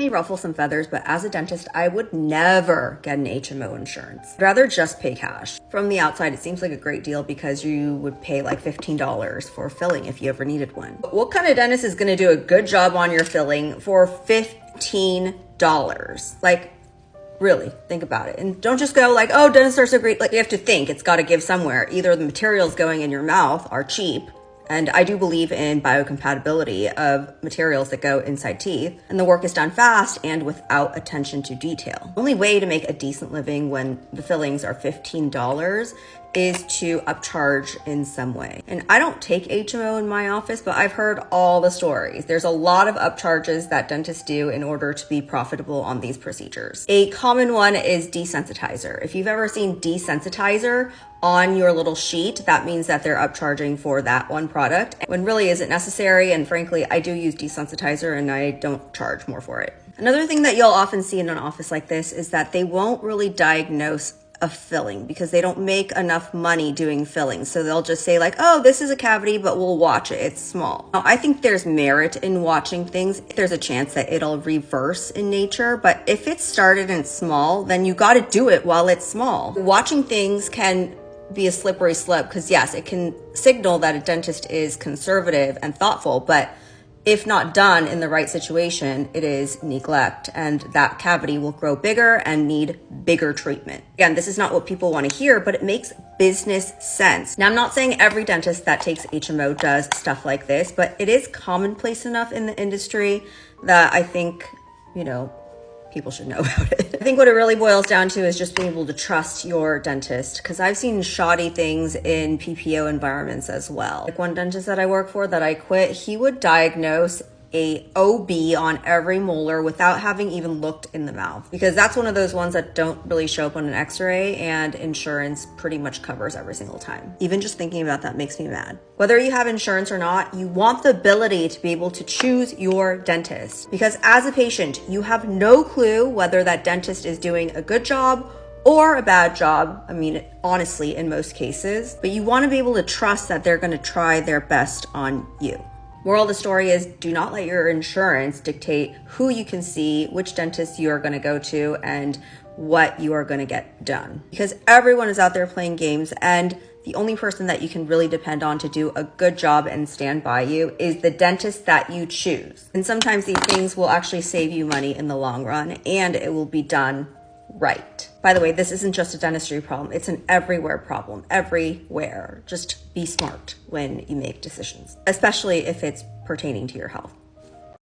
may ruffle some feathers, but as a dentist, I would never get an HMO insurance. I'd rather just pay cash. From the outside, it seems like a great deal because you would pay like $15 for filling if you ever needed one. But what kind of dentist is gonna do a good job on your filling for $15? Like, really, think about it. And don't just go like, oh, dentists are so great. Like, you have to think it's got to give somewhere. Either the materials going in your mouth are cheap, and I do believe in biocompatibility of materials that go inside teeth, and the work is done fast and without attention to detail. The only way to make a decent living when the fillings are $15 is to upcharge in some way. And I don't take HMO in my office, but I've heard all the stories. There's a lot of upcharges that dentists do in order to be profitable on these procedures. A common one is desensitizer. If you've ever seen desensitizer on your little sheet, that means that they're upcharging for that one product when really isn't necessary. And frankly, I do use desensitizer and I don't charge more for it. Another thing that you'll often see in an office like this is that they won't really diagnose a filling because they don't make enough money doing fillings. So they'll just say like, oh, this is a cavity, but we'll watch it. It's small. Now, I think there's merit in watching things. There's a chance that it'll reverse in nature, but if it started and small, then you got to do it while it's small. Watching things can be a slippery slope because yes, it can signal that a dentist is conservative and thoughtful, but if not done in the right situation, it is neglect, and that cavity will grow bigger and need bigger treatment. Again, this is not what people want to hear, but it makes business sense. Now, I'm not saying every dentist that takes HMO does stuff like this, but it is commonplace enough in the industry that I think, people should know about it. I think what it really boils down to is just being able to trust your dentist, because I've seen shoddy things in PPO environments as well. Like one dentist that I work for that I quit, he would diagnose a OB on every molar without having even looked in the mouth, because that's one of those ones that don't really show up on an x-ray and insurance pretty much covers every single time. Even just thinking about that makes me mad. Whether you have insurance or not, you want the ability to be able to choose your dentist, because as a patient, you have no clue whether that dentist is doing a good job or a bad job. I mean, honestly, in most cases, but you want to be able to trust that they're going to try their best on you. Moral of the story is, do not let your insurance dictate who you can see, which dentist you are going to go to, and what you are going to get done. Because everyone is out there playing games, and the only person that you can really depend on to do a good job and stand by you is the dentist that you choose. And sometimes these things will actually save you money in the long run, and it will be done right. By the way, this isn't just a dentistry problem. It's an everywhere problem, everywhere. Just be smart when you make decisions, especially if it's pertaining to your health.